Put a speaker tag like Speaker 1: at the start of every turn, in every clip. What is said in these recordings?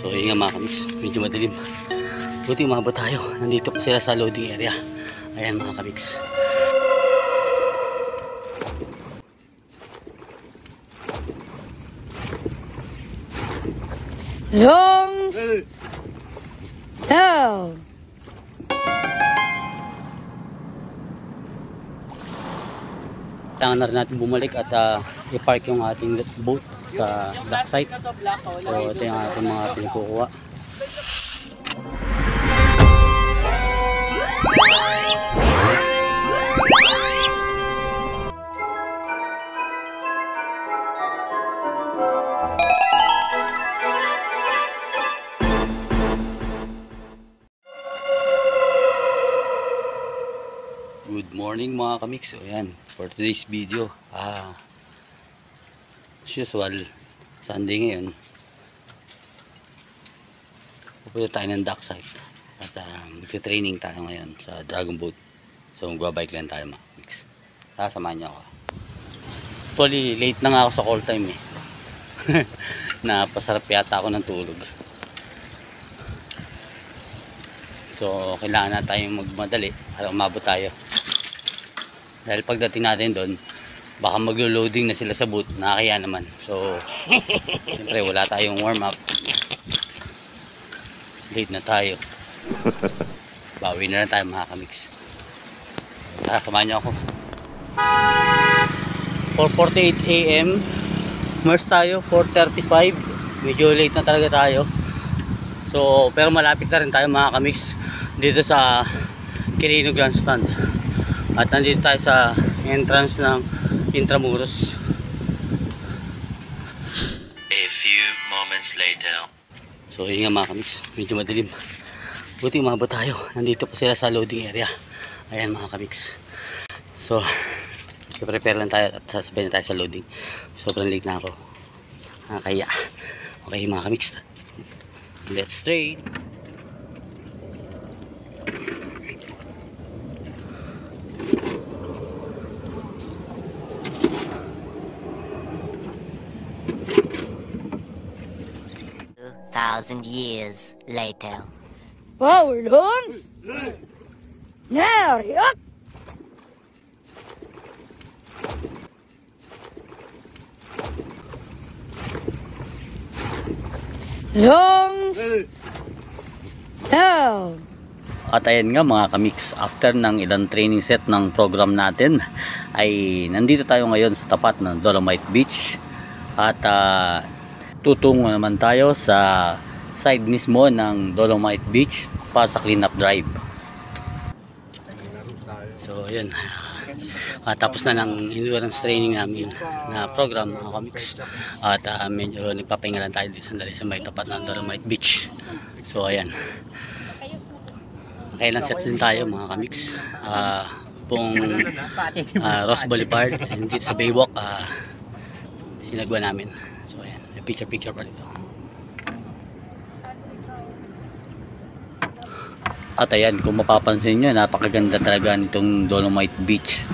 Speaker 1: So yun nga mga kamiks, medyo madilim. Buti umabot tayo. Nandito pa sila sa loading area. Ayan mga kamiks.
Speaker 2: Longs! Hell!
Speaker 1: Kailangan na rin natin bumalik at i-park yung ating boat sa dock site. So ito yung ating mga pinikukuha. Good morning mga kamiks. So ayan, for today's video, as usual, Sunday ngayon, pupunta tayo ng dock site at magte-training tayo ngayon sa Dragon Boat. So magbabike lang tayo mga kamiks. Sasamahan niyo ako. Actually, late na nga ako sa call time eh. Napasarap yata ako ng tulog. So kailangan na tayong magmadali para umabot tayo. Dahil pagdating natin doon, baka maglo-loading na sila sa boat, nakakaya naman. So, siyempre wala tayong warm up. Late na tayo. Bawi na lang tayo mga kamiks. Tara, samahan niyo ako. 4:48 AM. Mars tayo, 4:35. Medyo late na talaga tayo. So, pero malapit na rin tayo mga kamiks dito sa Quirino Grandstand. At nandito tayo sa entrance ng Intramuros.
Speaker 3: A few moments later.
Speaker 1: So yun nga mga kamiks, medyo madilim. Buti umabot tayo. Nandito pa sila sa loading area. Ayan mga kamiks. So prepare lang tayo at sasabay na tayo sa loading. Sobrang late na ako. Nakakaya. Okay mga kamiks, let's trade.
Speaker 4: Thousand years later.
Speaker 2: Power Longs! Now, yuck! Longs! Hell!
Speaker 1: At ayan nga mga kamiks, after ng ilang training set ng program natin, ay nandito tayo ngayon sa tapat ng Dolomite Beach. At tutungo naman tayo sa side mismo ng Dolomite Beach para sa cleanup drive. So yun, tapos na ng endurance training namin na program mga kamiks. At medyo nagpapahinga lang tayo dito sandali sa may tapat ng Dolomite Beach. So ayan, kailan sets din tayo mga kamiks. Pong Ross Boulevard and dito sa Baywalk, sinagwa namin. So ayan, picture pa dito. At ayan, kung mapapansin nyo, napakaganda talaga nitong Dolomite Beach.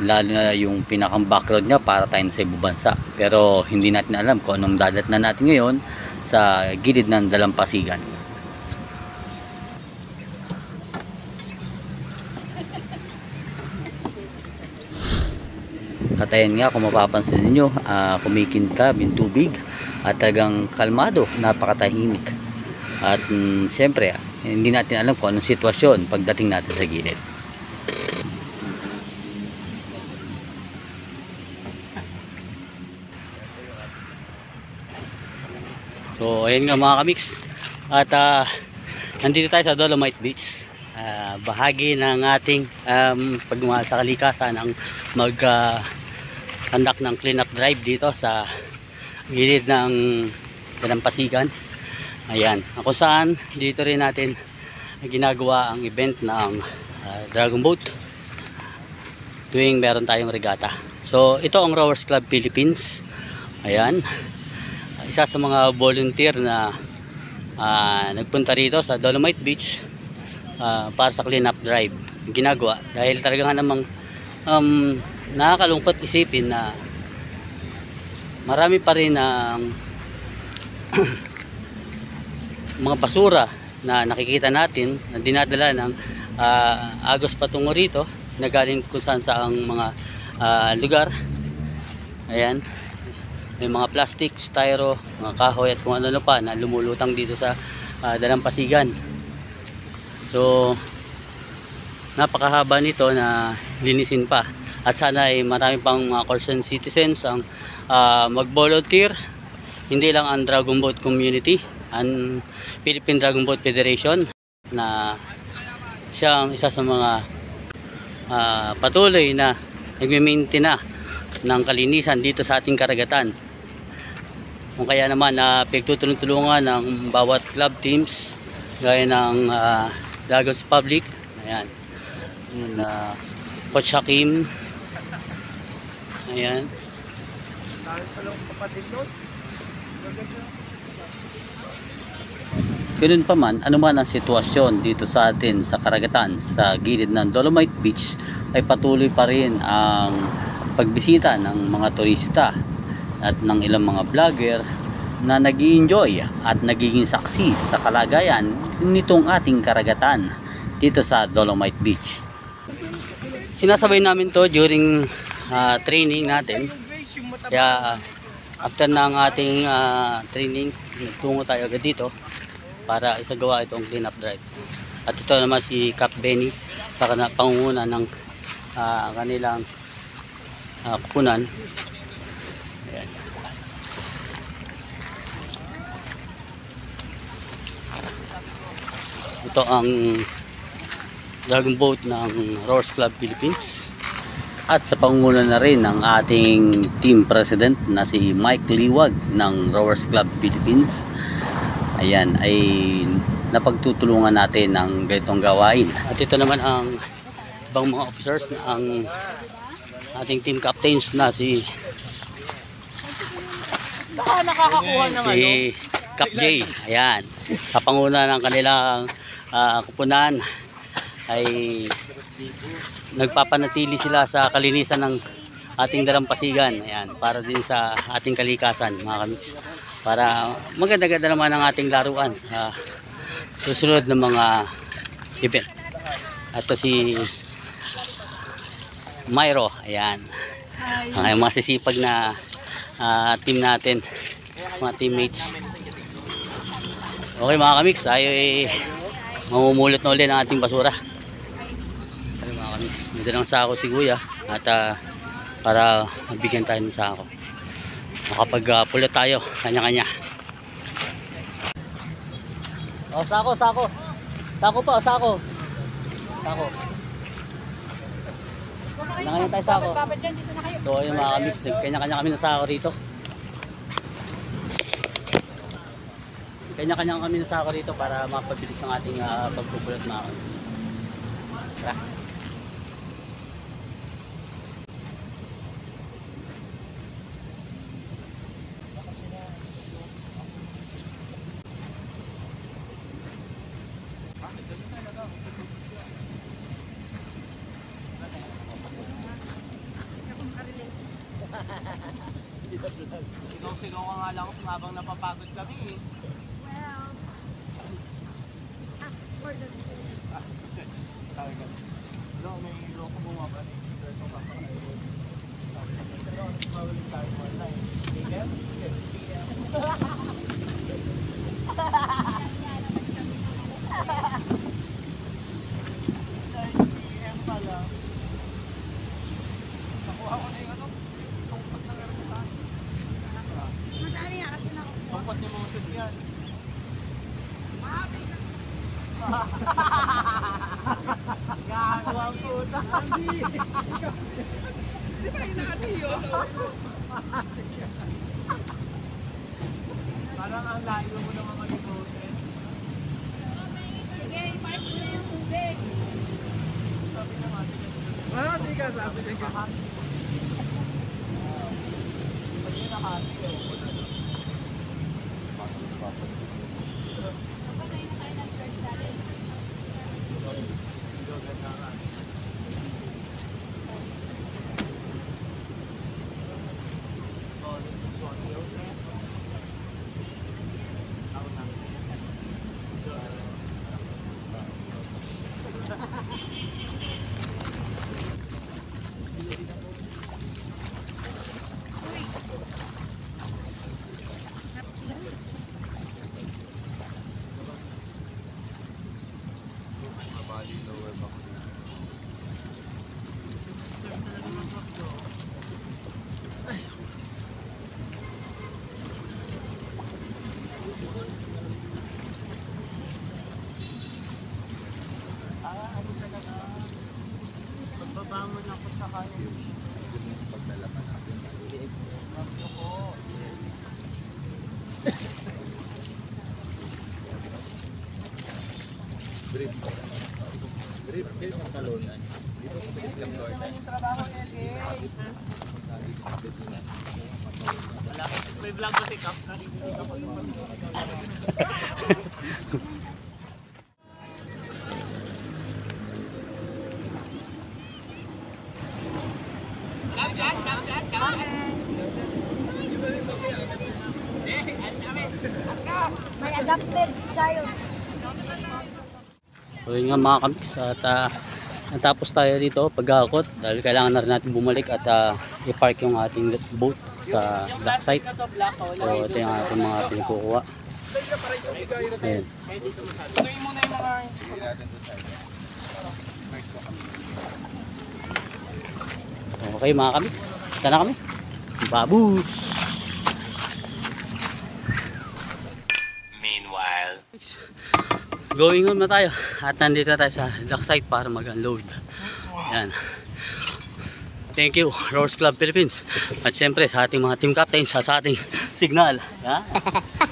Speaker 1: Lalo na yung pinakang background nya para tayo sa ibang bansa. Pero hindi natin alam kung anong dadat na natin ngayon sa gilid ng dalampasigan. At ayan nga, kung mapapansin niyo, kumikintab yung tubig at talagang kalmado, napakatahimik. At siyempre, hindi natin alam kung anong sitwasyon pagdating natin sa gilid. So ayan nga mga kamiks, at nandito tayo sa Dolomite Beach. Bahagi ng ating pagmamahal sa kalikasan ang mag-conduct ng cleanup drive dito sa gilid ng dalampasigan. Ayan, kung saan dito rin natin ginagawa ang event ng Dragon Boat tuwing meron tayong regata. So ito ang Rowers Club Philippines. Ayan, isa sa mga volunteer na nagpunta rito sa Dolomite Beach para sa cleanup drive ginagawa, dahil talaga nga namang nakakalungkot isipin na marami pa rin mga basura na nakikita natin na dinadala ng agos patungo rito na galing kung saan saang mga lugar. Ayan, may mga plastic, styro, mga kahoy at kung ano pa na lumulutang dito sa dalampasigan. So napakahaba nito na linisin pa, at sana ay marami pang mga concerned citizens ang mag-volunteer, hindi lang ang Dragon Boat community, ang Philippine Dragon Boat Federation na siya ang isa sa mga patuloy na nagme-maintain na ng kalinisan dito sa ating karagatan. Kung kaya naman pinagtutulungan ng bawat club teams gaya ng Dragons Public, ayan, Coach Hakim, ayan. Ganun pa man, ano man ang sitwasyon dito sa atin sa karagatan, sa gilid ng Dolomite Beach, ay patuloy pa rin ang pagbisita ng mga turista at ng ilang mga vlogger na nag-i-enjoy at nagiging saksi sa kalagayan nitong ating karagatan dito sa Dolomite Beach. Sinasabay namin to during training natin, kaya after ng ating training, tungo tayo agad dito para isagawa itong clean up drive. At ito naman si Cap Benny sa pangunguna ng kanilang kupunan. Ayan. Ito ang Dragon Boat ng Rowers Club Philippines, at sa pangunguna na rin ng ating team president na si Mike Liwag ng Rowers Club Philippines. Ayan, ay napagtutulungan natin ng ganitong gawain. At ito naman ang ibang mga officers, ang ating team captains na si Cap J. Ayan, sa panguna ng kanilang kupunan ay nagpapanatili sila sa kalinisan ng ating dalampasigan. Ayan, para din sa ating kalikasan, mga kamiks, para maganda-ganda naman ang ating laruan sa susunod na mga event. At ito si Myro, ayan, ang mga sisipag na team natin, mga teammates. Okay mga kamiks, tayo ay mamumulot na ulit ng ating basura. Okay mga kamiks, may dalang sako si Kuya at para mabigyan tayo ng sako. Makapag-pulot tayo kanya-kanya. Oh, sako. Sako pa, sako. Kanya-kanya tayo sako. So, ayun mga kamix, kanya-kanya kami ng sako rito. Kanya-kanya kami ng sako rito para mapabilis ang ating pagpupulot mga kamix. Tara.
Speaker 5: Sigaw-sigaw ka nga lang habang napapagod kami eh.
Speaker 6: Well, ask for the
Speaker 5: Hello, may loko mo nga ba?
Speaker 6: madami na kasi na
Speaker 5: Pangpat ni Moses yan. Gagawa ang puta. Hindi kayo natin yun. Parang ang layo mo ng mga ni Moses.
Speaker 6: sige, park mo na yung tubig.
Speaker 5: Sabi naman.
Speaker 7: Hindi ka sabi niya ka.
Speaker 5: Pag yun nakati eh. naman ako sa kanya. May vlog ba si Cap?
Speaker 6: May adopted child.
Speaker 1: So yun nga mga kamiks, at natapos tayo dito paghakot dahil kailangan na rin natin bumalik at i-park yung ating boat sa dock site. So ito yung ating mga pinikukuha. Ayan.
Speaker 5: Tuloy muna yung mga...
Speaker 1: Okay mga kamiks, kita na kami. Babus!
Speaker 3: Meanwhile,
Speaker 1: Going on na tayo at nandito na tayo sa dock site para mag-unload. Yan. Thank you Rowers Club Philippines at siyempre sa ating mga team captains sa ating signal. Yan.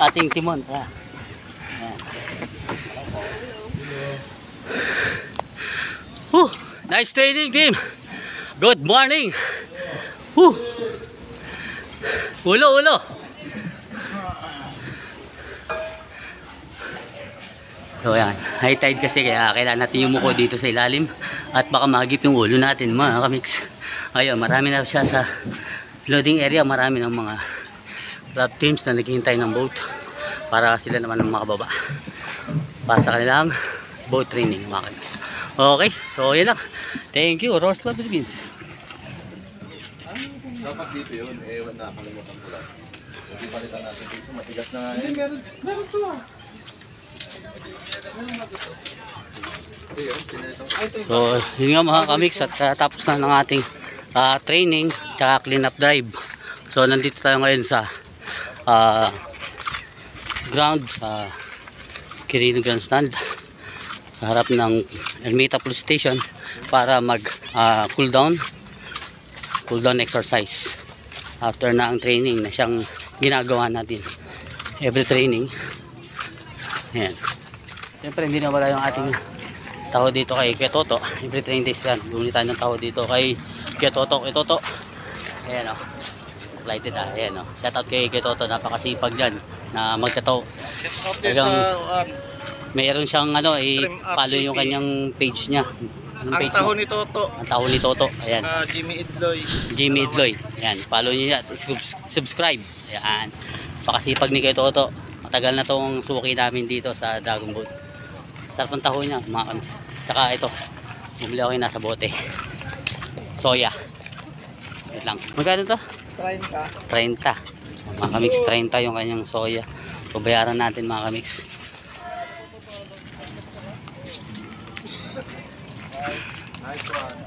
Speaker 1: Ating timon. Yan. Whew. Nice training team. Good morning. Whew. Ulo. So yan, high tide kasi kaya kailangan natin yumuko dito sa ilalim at baka magip yung ulo natin mga kamiks. Ayun, marami na siya sa loading area, marami ng mga club teams na naghihintay ng boat para sila naman ang makababa para sa kanilang boat training mga kamiks. Okay, so yan lang. Thank you, Rowers Club Philippines.
Speaker 7: Dapat dito yun, nakakalimutan ko lang. Hindi palitan natin dito, matigas na nga eh.
Speaker 5: Meron to ah.
Speaker 1: So yun nga mga kamiks at tapos na ng ating training tsaka clean up drive. So nandito tayo ngayon sa ground sa Quirino Grandstand sa harap ng Ermita Police Station para mag cool down exercise after na ang training na siyang ginagawa natin every training. Ayan. Siyempre hindi na wala yung ating taho dito kay Kuya Toto. Every 3 days yan. Bumili tayo ng taho dito kay Kuya Toto. Kuya Toto. Ayan o. Lighted ah. Ayan o. Shoutout kay Kuya Toto. Napakasipag dyan na magtataho. Mayroon siyang i-follow yung kanyang page niya. Anong page
Speaker 7: Taho
Speaker 1: mo?
Speaker 7: ni Toto.
Speaker 1: Ang taho ni Toto. Ayan.
Speaker 7: Jimmy Idloy.
Speaker 1: Jimmy Idloy. Ayan. Follow niyo yan. Subscribe. Ayan. Pakasipag ni Kuya Toto. Matagal na tong suki namin dito sa Dragon Boat. Sarap ng taho niya mga kamiks. Tsaka ito. Bumili ako yung nasa bote. Soya. Wait lang. Magkano to? 30. Mga kamiks, 30 yung kanyang soya. So bayaran natin mga kamiks.
Speaker 7: Nice one.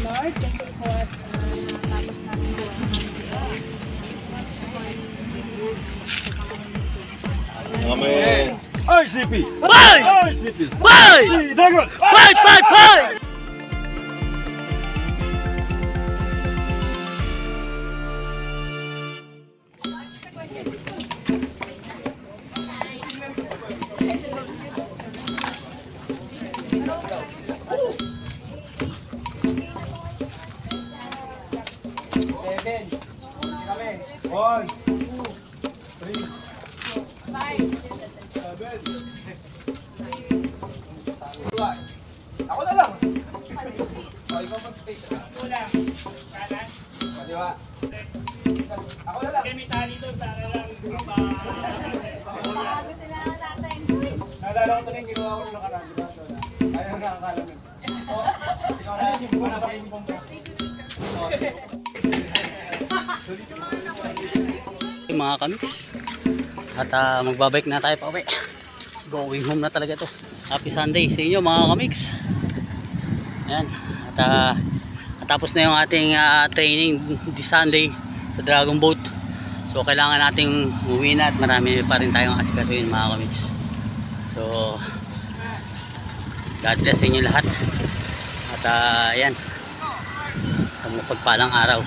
Speaker 6: Lord, thank you for tapos natin po.
Speaker 7: Amen. Ay, CP!
Speaker 1: Bye!
Speaker 7: Ay, CP!
Speaker 1: Bye!
Speaker 7: Dragon!
Speaker 1: Bye!
Speaker 7: One.
Speaker 5: Ako na lang. Ikaw mag-space. Ako lang. Kanan. Kaliwa. Ako na lang. Kami tali doon. Sana lang.
Speaker 6: Gusto na natin.
Speaker 5: Naalala ko ito na yung ginawa ko nung nakaraan. Ayaw na akala mo. Ikaw na yung pumapakain yung pumapakain.
Speaker 1: Mga kamiks. At magbabike na tayo pa uwi. Going home na talaga to. Happy Sunday sa inyo mga kamiks. Ayan. At natapos na yung ating training this Sunday sa Dragon Boat. So kailangan nating uwi na at marami pa rin tayong asikasuhin mga kamiks. So God bless sa inyo lahat. At ayan. Sa mga pagpalang araw.